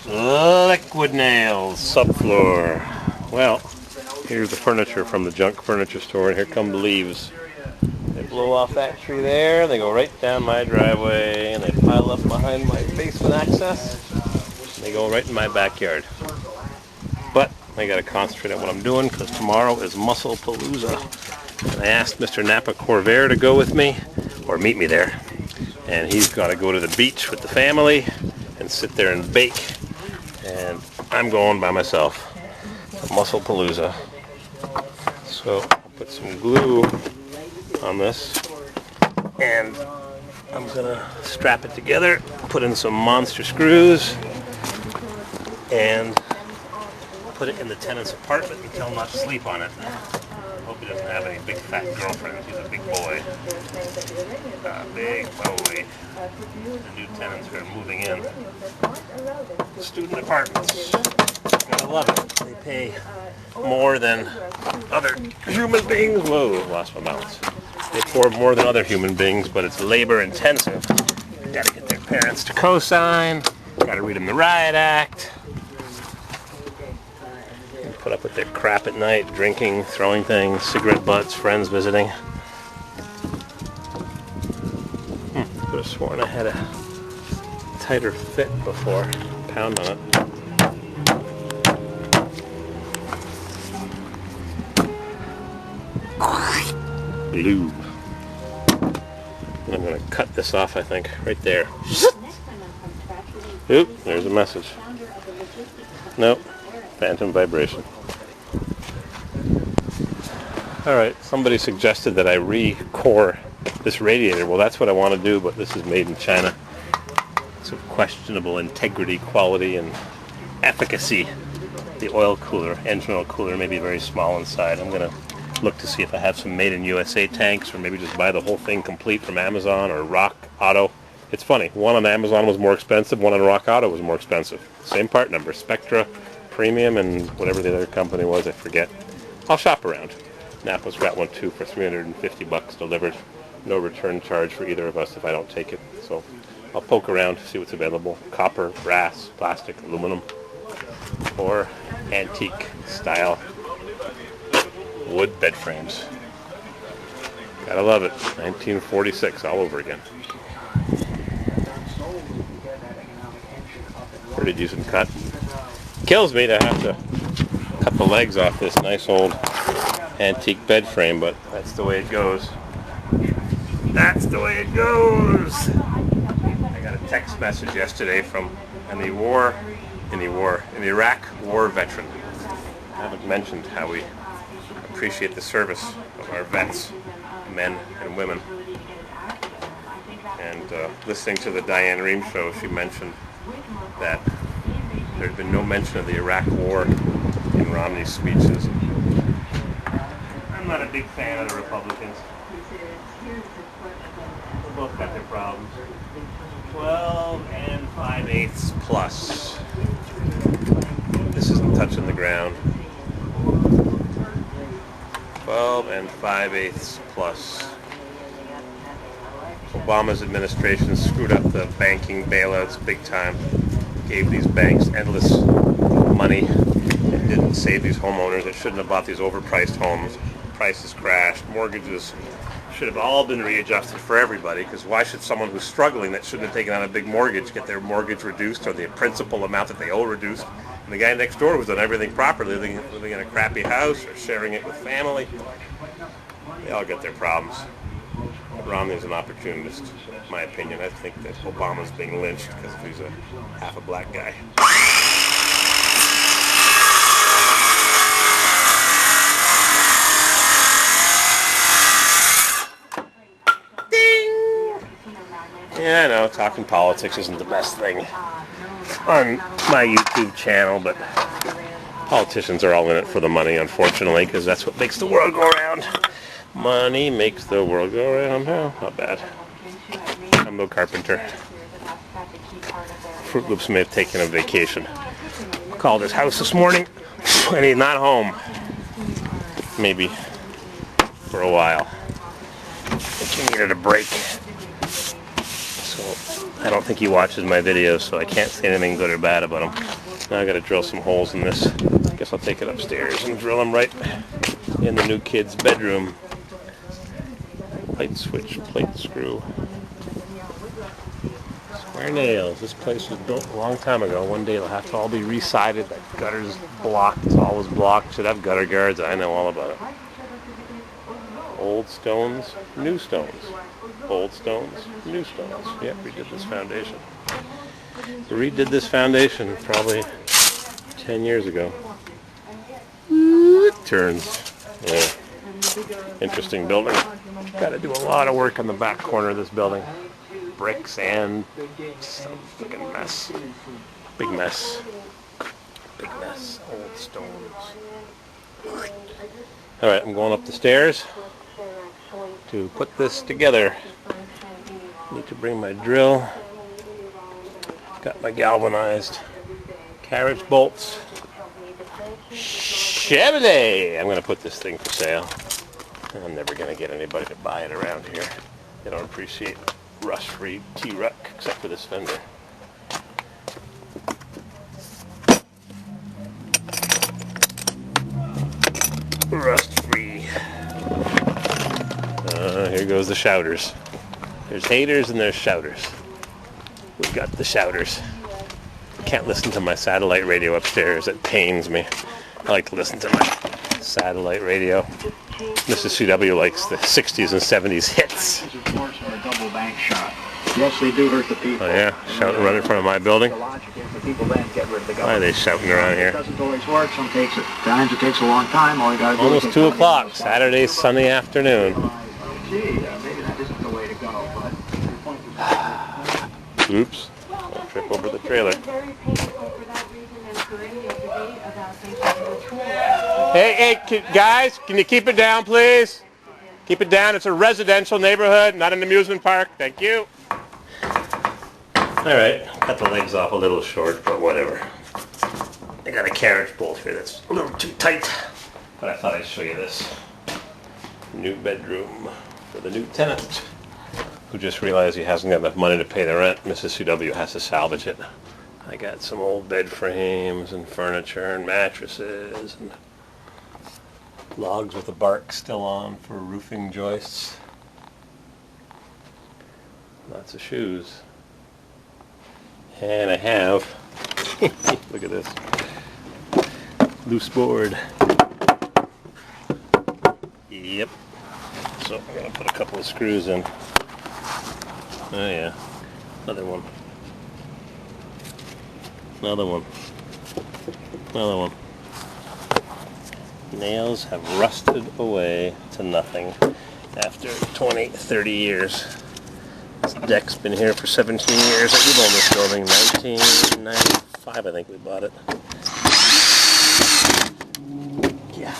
Liquid nails, subfloor. Well, here's the furniture from the junk furniture store, and here come the leaves. They blow off that tree there, they go right down my driveway, and they pile up behind my basement access, and they go right in my backyard. But I gotta concentrate on what I'm doing, because tomorrow is Muscle Palooza. And I asked Mr. Napa Corvair to go with me, or meet me there. And he's gotta go to the beach with the family, and sit there and bake. And I'm going by myself. Muscle Palooza. So I'll put some glue on this, and I'm gonna strap it together, put in some monster screws, and put it in the tenant's apartment and tell him not to sleep on it. Hope he doesn't have any big fat girlfriends. He's a big boy. Big boy. The new tenants are moving in. Student apartments. I love it. They pay more than other human beings. Whoa, lost my balance. They pay more than other human beings, but it's labor intensive. Gotta get their parents to co-sign. Gotta read them the riot act. And put up with their crap at night, drinking, throwing things, cigarette butts, friends visiting. Could have sworn I had a tighter fit before. Pound on it. Lube. I'm going to cut this off, I think, right there. Oop, there's a message. Nope, phantom vibration. Alright, somebody suggested that I re-core this radiator. Well, that's what I want to do, but this is made in China. It's of questionable integrity, quality, and efficacy. The oil cooler, engine oil cooler, may be very small inside. I'm going to look to see if I have some made in USA tanks, or maybe just buy the whole thing complete from Amazon or Rock Auto. It's funny, one on Amazon was more expensive, one on Rock Auto was more expensive. Same part number, Spectra, Premium, and whatever the other company was, I forget. I'll shop around. Napa's got one too for $350 delivered. No return charge for either of us if I don't take it. So I'll poke around, see what's available. Copper, brass, plastic, aluminum, or antique style wood bed frames. Gotta love it. 1946 all over again. Pretty decent cut. Kills me to have to cut the legs off this nice old antique bed frame, but that's the way it goes. That's the way it goes. I got a text message yesterday from an Iraq war veteran. I haven't mentioned how we appreciate the service of our vets, men and women. And listening to the Diane Rehm show, she mentioned that there had been no mention of the Iraq War in Romney's speeches. I'm not a big fan of the Republicans. They both got their problems. 12 and 5/8 plus. This isn't touching the ground. 12 and 5/8 plus. Obama's administration screwed up the banking bailouts big time. Gave these banks endless money and didn't save these homeowners that shouldn't have bought these overpriced homes. Prices crashed. Mortgages should have all been readjusted for everybody, because why should someone who's struggling that shouldn't have taken on a big mortgage get their mortgage reduced, or the principal amount that they owe reduced? And the guy next door who's done everything properly, living in a crappy house or sharing it with family, they all get their problems. But Romney's an opportunist, in my opinion. I think that Obama's being lynched because he's a half a black guy. Yeah, I know, talking politics isn't the best thing on my YouTube channel, but politicians are all in it for the money, unfortunately, because that's what makes the world go around. Money makes the world go around. Oh, not bad. I'm no carpenter. Fruit Loops may have taken a vacation. Called his house this morning, and he's not home. Maybe for a while. I think he needed a break. So I don't think he watches my videos, so I can't say anything good or bad about him. Now I gotta drill some holes in this. I guess I'll take it upstairs and drill them right in the new kid's bedroom. Light switch, plate screw. Square nails. This place was built a long time ago. One day it'll have to all be resided. That gutter's blocked. It's always blocked. Should have gutter guards. I know all about it. Old stones, new stones. Old stones, new stones. Yep, redid this foundation. Redid this foundation probably 10 years ago. It turns. Yeah. Interesting building. Got to do a lot of work on the back corner of this building. Brick, sand, some freaking mess. Big mess. Big mess. Old stones. Alright, I'm going up the stairs to put this together. Need to bring my drill. Got my galvanized carriage bolts. Chevy! I'm going to put this thing for sale. I'm never going to get anybody to buy it around here. They don't appreciate rust-free T-Ruck except for this fender. Rust-free. Here goes the shouters. There's haters and there's shouters. We've got the shouters. Can't listen to my satellite radio upstairs. It pains me. I like to listen to my satellite radio. Mrs. CW likes the 60s and 70s hits. Yes, they do hurt the people. Oh yeah, shouting right in front of my building. Why are they shouting around here? It doesn't always work. Sometimes it takes a long time. All you gotta do Almost is 2 o'clock, Saturday, sunny afternoon. maybe that isn't the way to go, but Oops, I'll trip over the trailer. Hey, guys, can you keep it down, please? Keep it down. It's a residential neighborhood, not an amusement park. Thank you. All right, cut the legs off a little short, but whatever. I got a carriage bolt here that's a little too tight, but I thought I'd show you this. New bedroom for the new tenant, who just realized he hasn't got enough money to pay the rent. Mrs. CW has to salvage it. I got some old bed frames and furniture and mattresses and logs with the bark still on for roofing joists. Lots of shoes. And I have, look at this, loose board. Yep. So I'm going to put a couple of screws in. Oh yeah, another one. Another one. Another one. Nails have rusted away to nothing after 20, 30 years. This deck's been here for 17 years. We've owned this building 1995, I think we bought it. Yeah.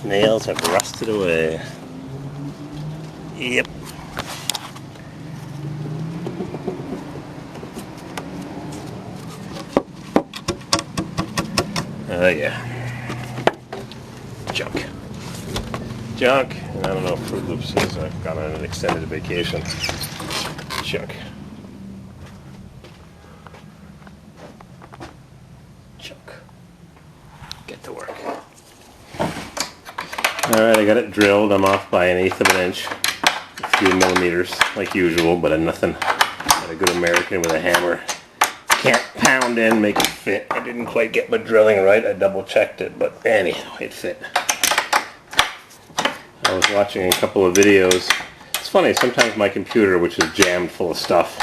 Nails have rusted away. Yep. Oh yeah. Junk. Junk. And I don't know if Fruit Loops is. I've gone on an extended vacation. Junk. Junk. Get to work. Alright, I got it drilled. I'm off by 1/8 of an inch. A few millimeters, like usual, but nothing. Got a good American with a hammer. Can't pound in, make it fit. I didn't quite get my drilling right. I double checked it, but anyhow, it fit. I was watching a couple of videos. It's funny, sometimes my computer, which is jammed full of stuff,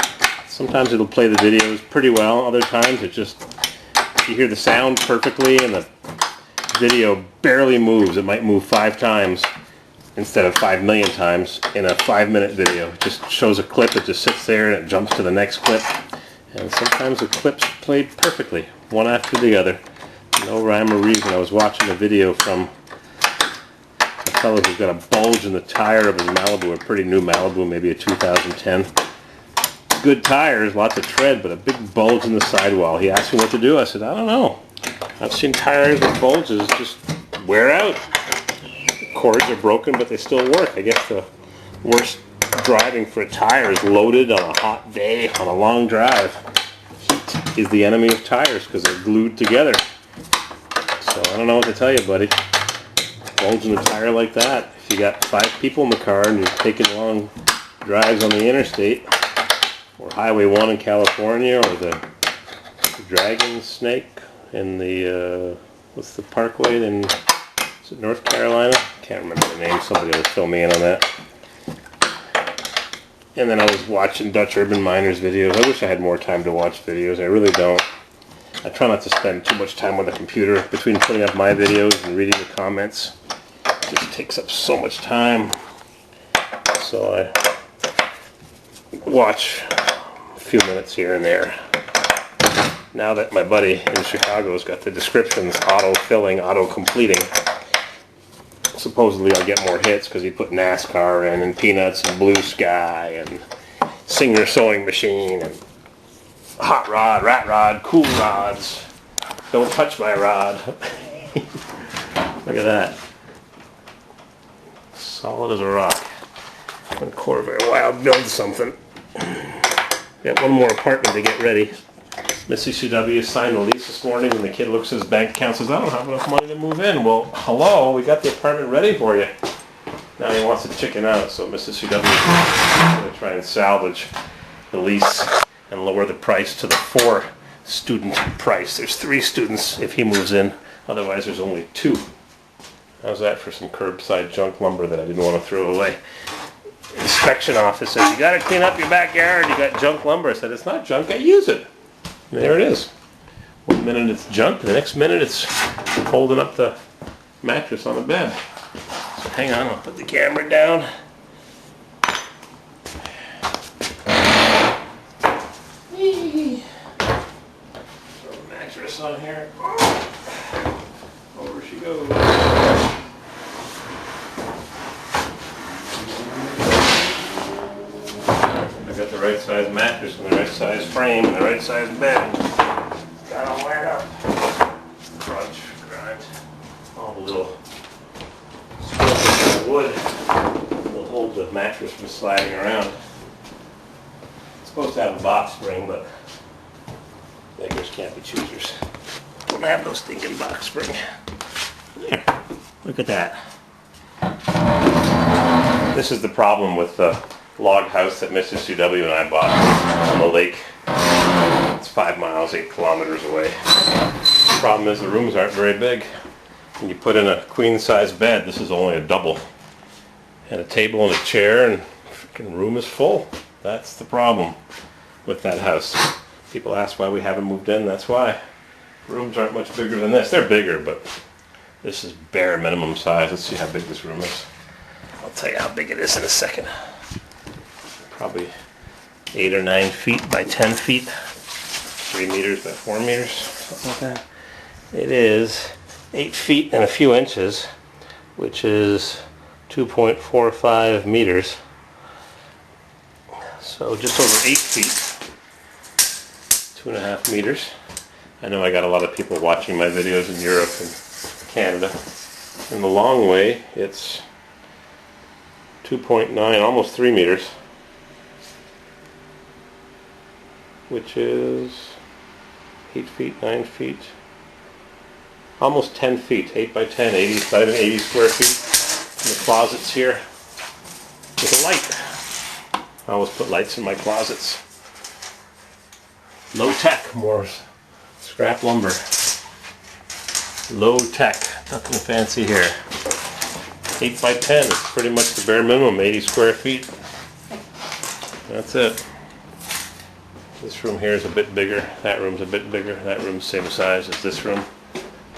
sometimes it'll play the videos pretty well. Other times it just, you hear the sound perfectly and the video barely moves. It might move 5 times instead of 5 million times in a 5-minute video. It just shows a clip, it just sits there and it jumps to the next clip. And sometimes the clips played perfectly, one after the other. No rhyme or reason. I was watching a video from a fellow who's got a bulge in the tire of his Malibu, a pretty new Malibu, maybe a 2010. Good tires, lots of tread, but a big bulge in the sidewall. He asked me what to do. I said, I don't know. I've seen tires with bulges just wear out. The cords are broken, but they still work. I guess the worst driving for tires loaded on a hot day on a long drive. Heat is the enemy of tires because they're glued together. So I don't know what to tell you, buddy. Bulging a tire like that, if you got 5 people in the car and you're taking long drives on the interstate, or Highway 1 in California, or the Dragon Snake in the, what's the parkway in, is it North Carolina? Can't remember the name, somebody will fill me in on that. And then I was watching Dutch Urban Miners videos. I wish I had more time to watch videos, I really don't. I try not to spend too much time on the computer between putting up my videos and reading the comments. It just takes up so much time. So I watch a few minutes here and there. Now that my buddy in Chicago's got the descriptions auto-filling, auto-completing, supposedly I'll get more hits because he put NASCAR in, and Peanuts, and Blue Sky, and Singer Sewing Machine, and Hot Rod, Rat Rod, Cool Rods, Don't Touch My Rod. Look at that. Solid as a rock. When CORVAIRWILD builds something. Got one more apartment to get ready. Mrs. CW signed the lease this morning, and the kid looks at his bank account and says, I don't have enough money to move in. Well, hello, we got the apartment ready for you. Now he wants to chicken out, so Mrs. CW is going to try and salvage the lease and lower the price to the 4-student price. There's 3 students if he moves in, otherwise there's only 2. How's that for some curbside junk lumber that I didn't want to throw away? Inspection office says, you got to clean up your backyard, you got junk lumber. I said, it's not junk, I use it. And there it is. One minute it's junk, the next minute it's holding up the mattress on the bed. So hang on, I'll put the camera down. Throw the mattress on here. Over she goes. I got the right size mattress and the right size frame and the right size bed. Got all wired up. Crunch, grind. All the little strips of wood will hold the mattress from sliding around. It's supposed to have a box spring, but beggars can't be choosers. Don't have no stinking box spring. There. Look at that. This is the problem with the log house that Mrs. CW and I bought on the lake. It's 5 miles, 8 kilometers away. The problem is the rooms aren't very big. When you put in a queen size bed, this is only a double. And a table and a chair, and the freaking room is full. That's the problem with that house. People ask why we haven't moved in, that's why. Rooms aren't much bigger than this. They're bigger, but this is bare minimum size. Let's see how big this room is. I'll tell you how big it is in a second. Probably 8 or 9 feet by 10 feet, 3 meters by 4 meters, something like that. It is 8 feet and a few inches, which is 2.45 meters. So just over 8 feet, 2.5 meters. I know I got a lot of people watching my videos in Europe and Canada. In the long way, it's 2.9, almost 3 meters. Which is 8 feet, 9 feet, almost 10 feet, 8 by 10, 80 square feet. And the closets here with a light. I always put lights in my closets. Low tech, more scrap lumber. Low tech, nothing fancy here. 8 by 10 is pretty much the bare minimum, 80 square feet. That's it. This room here is a bit bigger, that room's a bit bigger, that room's the same size as this room,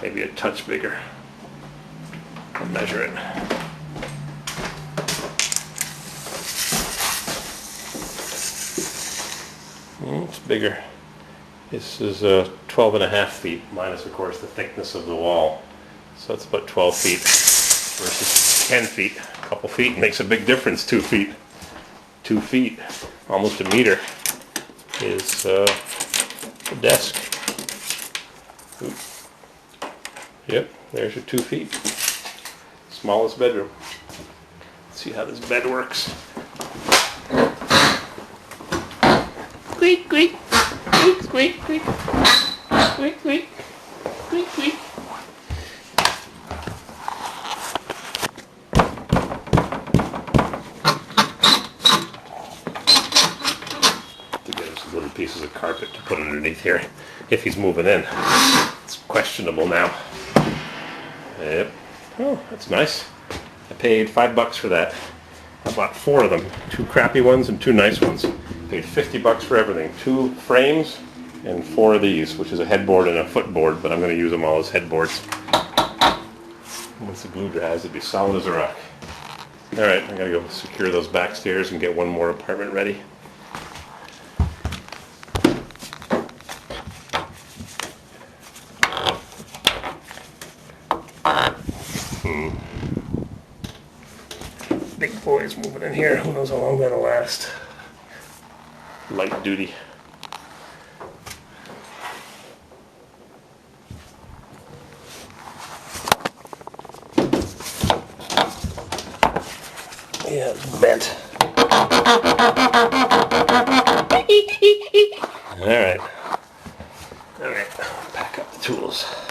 maybe a touch bigger. I'll measure it. It's bigger. This is 12.5 feet, minus of course the thickness of the wall. So it's about 12 feet versus 10 feet. A couple feet makes a big difference, 2 feet. 2 feet, almost a meter, is the desk. Oop. Yep, there's your 2 feet. Smallest bedroom. Let's see how this bed works. squeak, squeak, squeak, squeak, squeak, squeak, squeak, squeak, squeak. To get him some little pieces of carpet to put underneath here if he's moving in. It's questionable now. Yep. Oh, that's nice. I paid $5 for that. I bought 4 of them. 2 crappy ones and 2 nice ones. Paid $50 for everything. 2 frames and 4 of these, which is a headboard and a footboard, but I'm going to use them all as headboards. Once the glue dries, it'd be solid as a rock. Alright, I gotta go secure those back stairs and get one more apartment ready. Big boy's moving in here. Who knows how long that'll last. Light duty. Yeah, it's bent.